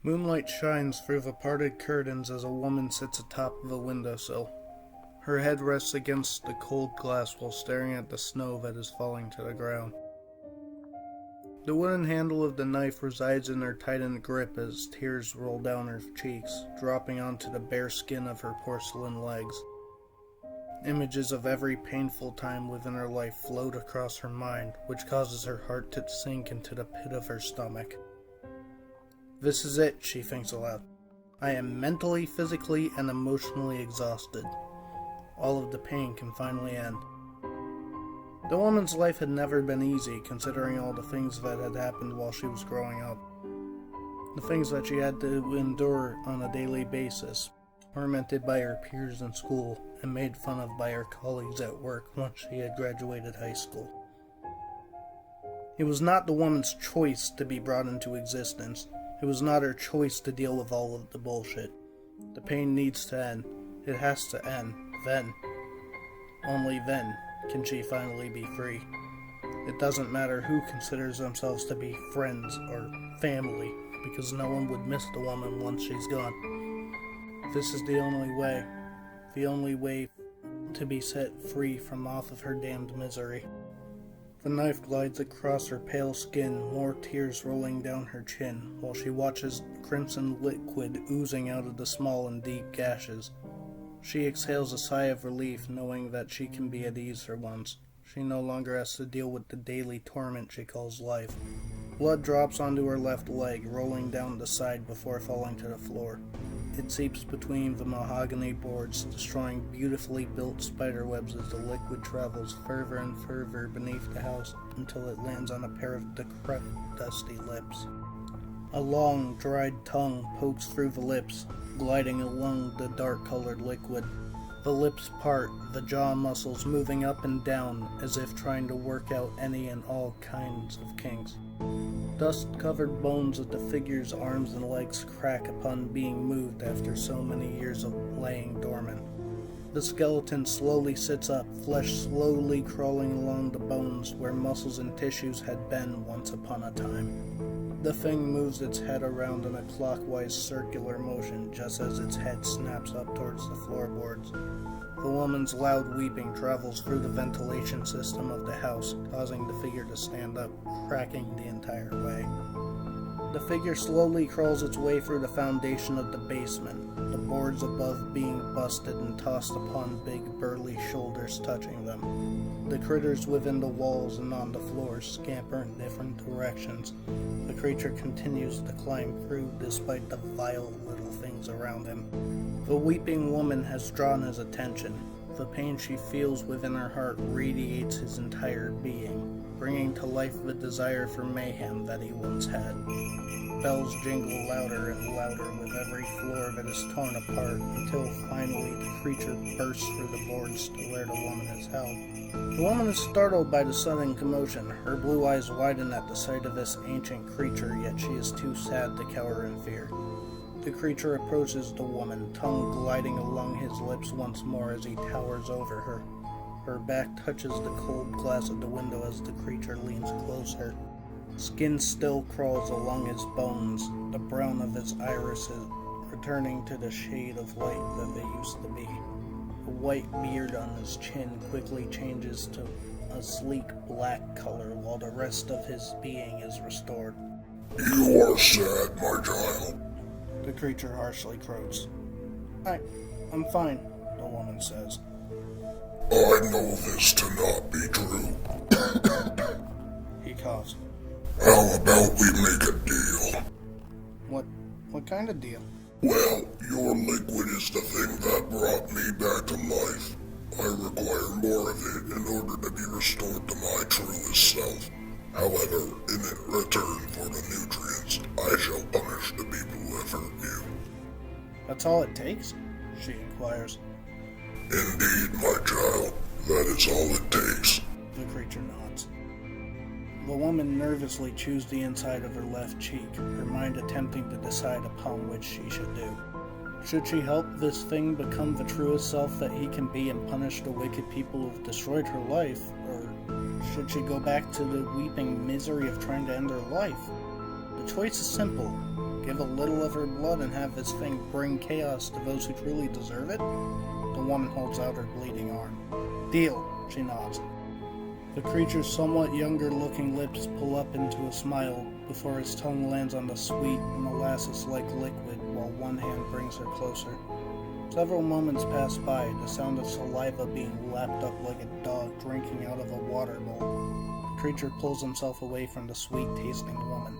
Moonlight shines through the parted curtains as a woman sits atop of a windowsill. Her head rests against the cold glass while staring at the snow that is falling to the ground. The wooden handle of the knife resides in her tightened grip as tears roll down her cheeks, dropping onto the bare skin of her porcelain legs. Images of every painful time within her life float across her mind, which causes her heart to sink into the pit of her stomach. This is it, she thinks aloud. I am mentally, physically, and emotionally exhausted. All of the pain can finally end. The woman's life had never been easy, considering all the things that had happened while she was growing up. The things that she had to endure on a daily basis, tormented by her peers in school, and made fun of by her colleagues at work once she had graduated high school. It was not the woman's choice to be brought into existence. It was not her choice to deal with all of the bullshit. The pain needs to end. It has to end. Then, only then, can she finally be free. It doesn't matter who considers themselves to be friends or family, because no one would miss the woman once she's gone. This is the only way to be set free from off of her damned misery. The knife glides across her pale skin, more tears rolling down her chin, while she watches crimson liquid oozing out of the small and deep gashes. She exhales a sigh of relief, knowing that she can be at ease for once. She no longer has to deal with the daily torment she calls life. Blood drops onto her left leg, rolling down the side before falling to the floor. It seeps between the mahogany boards, destroying beautifully built spiderwebs as the liquid travels further and further beneath the house until it lands on a pair of decrepit, dusty lips. A long, dried tongue pokes through the lips, gliding along the dark-colored liquid. The lips part, the jaw muscles moving up and down as if trying to work out any and all kinds of kinks. Dust-covered bones of the figure's arms and legs crack upon being moved after so many years of laying dormant. The skeleton slowly sits up, flesh slowly crawling along the bones where muscles and tissues had been once upon a time. The thing moves its head around in a clockwise circular motion just as its head snaps up towards the floorboards. The woman's loud weeping travels through the ventilation system of the house, causing the figure to stand up, cracking the entire way. The figure slowly crawls its way through the foundation of the basement, the boards above being busted and tossed upon big, burly shoulders touching them. The critters within the walls and on the floors scamper in different directions. The creature continues to climb through despite the vile little things around him. The weeping woman has drawn his attention. The pain she feels within her heart radiates his entire being, bringing to life the desire for mayhem that he once had. Bells jingle louder and louder with every floor that is torn apart, until finally the creature bursts through the boards to where the woman is held. The woman is startled by the sudden commotion. Her blue eyes widen at the sight of this ancient creature, yet she is too sad to cower in fear. The creature approaches the woman, tongue gliding along his lips once more as he towers over her. Her back touches the cold glass of the window as the creature leans closer. Skin still crawls along his bones, the brown of his irises returning to the shade of light that they used to be. The white beard on his chin quickly changes to a sleek black color while the rest of his being is restored. You are sad, my child. The creature harshly croaks. I'm fine, the woman says. I know this to not be true. He coughs. How about we make a deal? What kind of deal? Well, your liquid is the thing that brought me back to life. I require more of it in order to be restored to my truest self. However, in return for the nutrients, I shall punish the people who have hurt you. That's all it takes? She inquires. Indeed, my child. That is all it takes. The creature nods. The woman nervously chews the inside of her left cheek, her mind attempting to decide upon which she should do. Should she help this thing become the truest self that he can be and punish the wicked people who have destroyed her life, or should she go back to the weeping misery of trying to end her life? The choice is simple. give a little of her blood and have this thing bring chaos to those who truly deserve it? The woman holds out her bleeding arm. Deal, she nods. The creature's somewhat younger-looking lips pull up into a smile before his tongue lands on the sweet, molasses-like liquid while one hand brings her closer. Several moments pass by, the sound of saliva being lapped up like a dog drinking out of a water bowl. The creature pulls himself away from the sweet-tasting woman.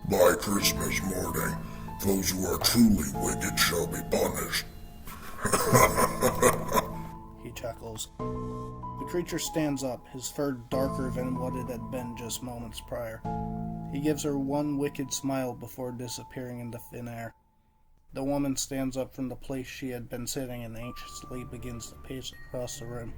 By Christmas morning, those who are truly wicked shall be punished. He chuckles. The creature stands up, his fur darker than what it had been just moments prior. He gives her one wicked smile before disappearing into thin air. The woman stands up from the place she had been sitting and anxiously begins to pace across the room.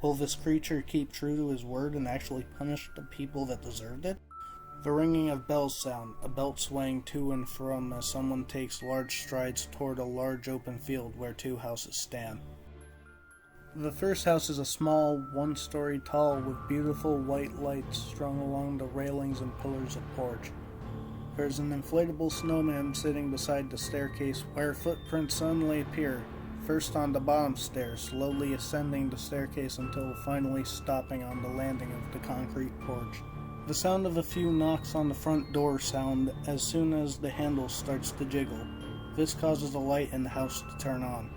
Will this creature keep true to his word and actually punish the people that deserved it? The ringing of bells sound, a belt swaying to and from as someone takes large strides toward a large open field where two houses stand. The first house is a small, one-story tall with beautiful white lights strung along the railings and pillars of porch. There's an inflatable snowman sitting beside the staircase where footprints suddenly appear, first on the bottom stairs, slowly ascending the staircase until finally stopping on the landing of the concrete porch. The sound of a few knocks on the front door sound as soon as the handle starts to jiggle. This causes a light in the house to turn on.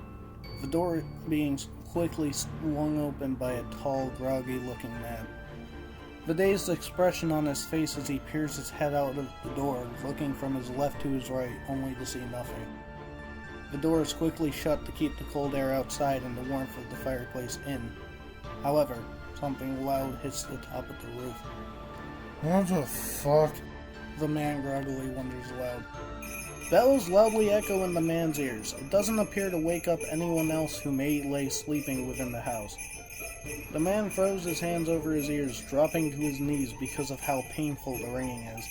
The door being quickly swung open by a tall, groggy-looking man. The dazed expression on his face as he peers his head out of the door, looking from his left to his right, only to see nothing. The door is quickly shut to keep the cold air outside and the warmth of the fireplace in. However, something loud hits the top of the roof. What the fuck? The man groggily wonders aloud. Bells loudly echo in the man's ears. It doesn't appear to wake up anyone else who may lay sleeping within the house. The man throws his hands over his ears, dropping to his knees because of how painful the ringing is.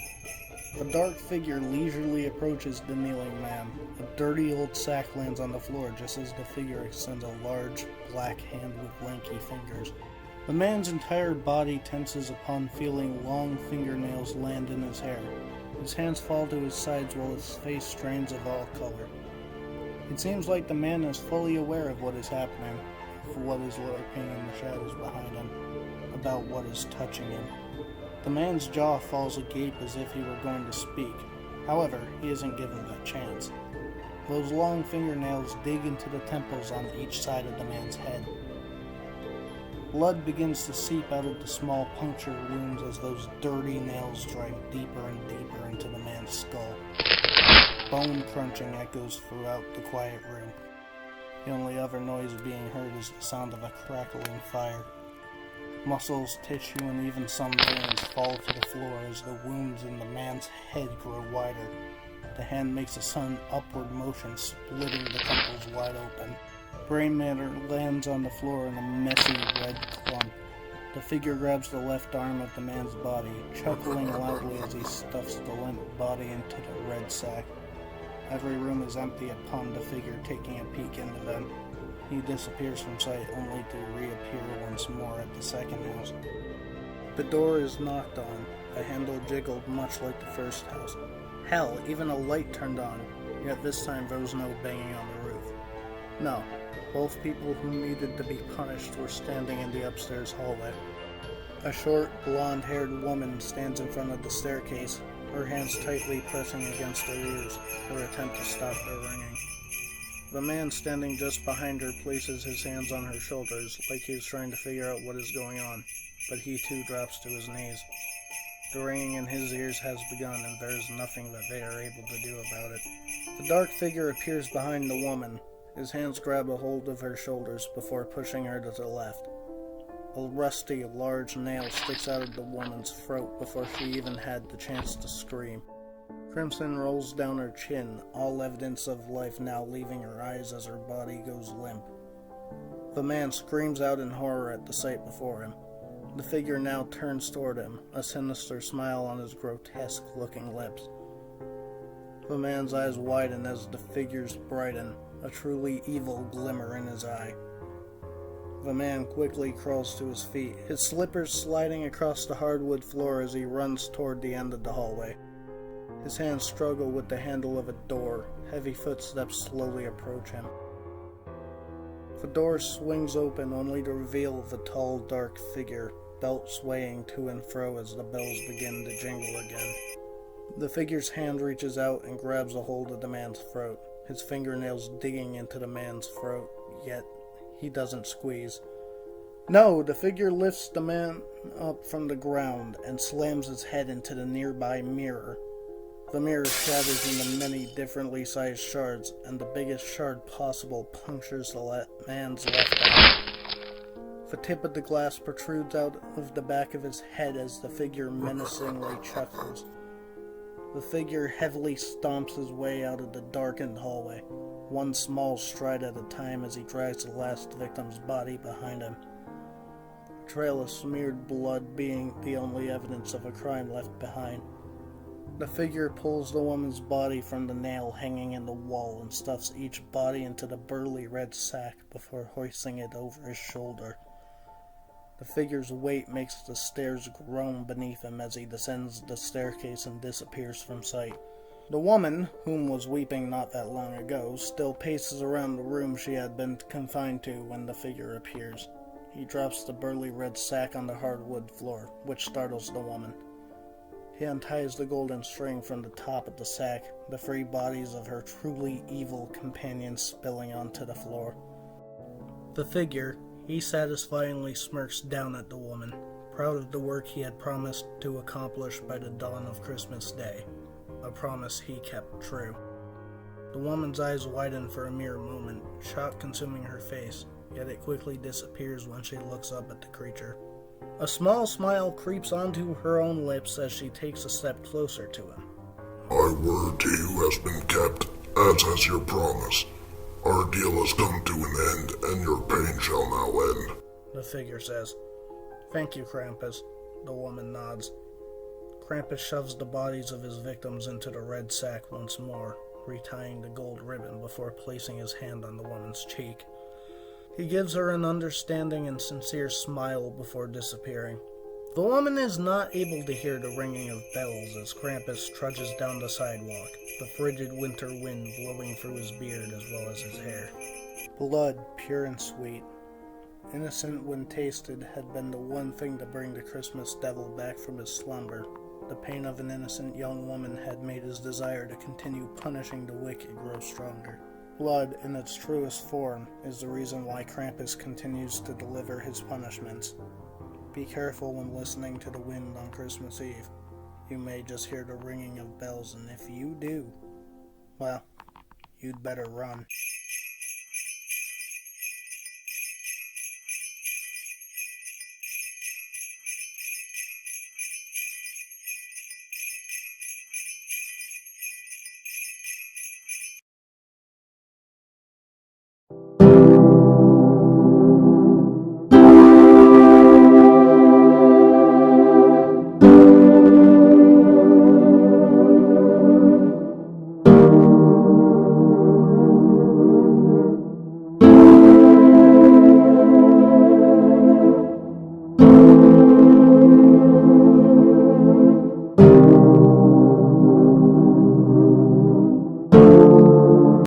A dark figure leisurely approaches the kneeling man. A dirty old sack lands on the floor just as the figure extends a large, black hand with lanky fingers. The man's entire body tenses upon feeling long fingernails land in his hair. His hands fall to his sides while his face strains of all color. It seems like the man is fully aware of what is happening, of what is lurking in the shadows behind him, about what is touching him. The man's jaw falls agape as if he were going to speak. However, he isn't given that chance. Those long fingernails dig into the temples on each side of the man's head. Blood begins to seep out of the small puncture wounds as those dirty nails drive deeper and deeper into the man's skull. Bone crunching echoes throughout the quiet room. The only other noise being heard is the sound of a crackling fire. Muscles, tissue, and even some veins fall to the floor as the wounds in the man's head grow wider. The hand makes a sudden upward motion, splitting the temples wide open. Brain matter lands on the floor in a messy red clump. The figure grabs the left arm of the man's body, chuckling loudly as he stuffs the limp body into the red sack. Every room is empty upon the figure taking a peek into them. He disappears from sight only to reappear once more at the second house. The door is knocked on. The handle jiggled much like the first house. Hell, even a light turned on, yet this time there was no banging on the roof. No, both people who needed to be punished were standing in the upstairs hallway. A short, blonde-haired woman stands in front of the staircase, her hands tightly pressing against her ears, her attempt to stop the ringing. The man standing just behind her places his hands on her shoulders, like he is trying to figure out what is going on, but he too drops to his knees. The ringing in his ears has begun, and there is nothing that they are able to do about it. The dark figure appears behind the woman. His hands grab a hold of her shoulders before pushing her to the left. A rusty, large nail sticks out of the woman's throat before she even had the chance to scream. Crimson rolls down her chin, all evidence of life now leaving her eyes as her body goes limp. The man screams out in horror at the sight before him. The figure now turns toward him, a sinister smile on his grotesque-looking lips. The man's eyes widen as the figures brighten, a truly evil glimmer in his eye. The man quickly crawls to his feet, his slippers sliding across the hardwood floor as he runs toward the end of the hallway. His hands struggle with the handle of a door. Heavy footsteps slowly approach him. The door swings open only to reveal the tall, dark figure, belt swaying to and fro as the bells begin to jingle again. The figure's hand reaches out and grabs a hold of the man's throat, his fingernails digging into the man's throat, yet he doesn't squeeze. No, the figure lifts the man up from the ground and slams his head into the nearby mirror. The mirror shatters into many differently sized shards, and the biggest shard possible punctures the man's left eye. The tip of the glass protrudes out of the back of his head as the figure menacingly chuckles. The figure heavily stomps his way out of the darkened hallway, one small stride at a time as he drags the last victim's body behind him. A trail of smeared blood being the only evidence of a crime left behind. The figure pulls the woman's body from the nail hanging in the wall and stuffs each body into the burly red sack before hoisting it over his shoulder. The figure's weight makes the stairs groan beneath him as he descends the staircase and disappears from sight. The woman, whom was weeping not that long ago, still paces around the room she had been confined to when the figure appears. He drops the burly red sack on the hardwood floor, which startles the woman. He unties the golden string from the top of the sack, the free bodies of her truly evil companions spilling onto the floor. The figure, he satisfyingly smirks down at the woman, proud of the work he had promised to accomplish by the dawn of Christmas Day, a promise he kept true. The woman's eyes widen for a mere moment, shock consuming her face, yet it quickly disappears when she looks up at the creature. A small smile creeps onto her own lips as she takes a step closer to him. My word to you has been kept, as has your promise. Our deal has come to an end, and your pain shall now end. The figure says. Thank you, Krampus. The woman nods. Krampus shoves the bodies of his victims into the red sack once more, retying the gold ribbon before placing his hand on the woman's cheek. He gives her an understanding and sincere smile before disappearing. The woman is not able to hear the ringing of bells as Krampus trudges down the sidewalk, the frigid winter wind blowing through his beard as well as his hair. Blood, pure and sweet, innocent when tasted, had been the one thing to bring the Christmas devil back from his slumber. The pain of an innocent young woman had made his desire to continue punishing the wicked grow stronger. Blood, in its truest form, is the reason why Krampus continues to deliver his punishments. Be careful when listening to the wind on Christmas Eve. You may just hear the ringing of bells, and if you do, well, you'd better run.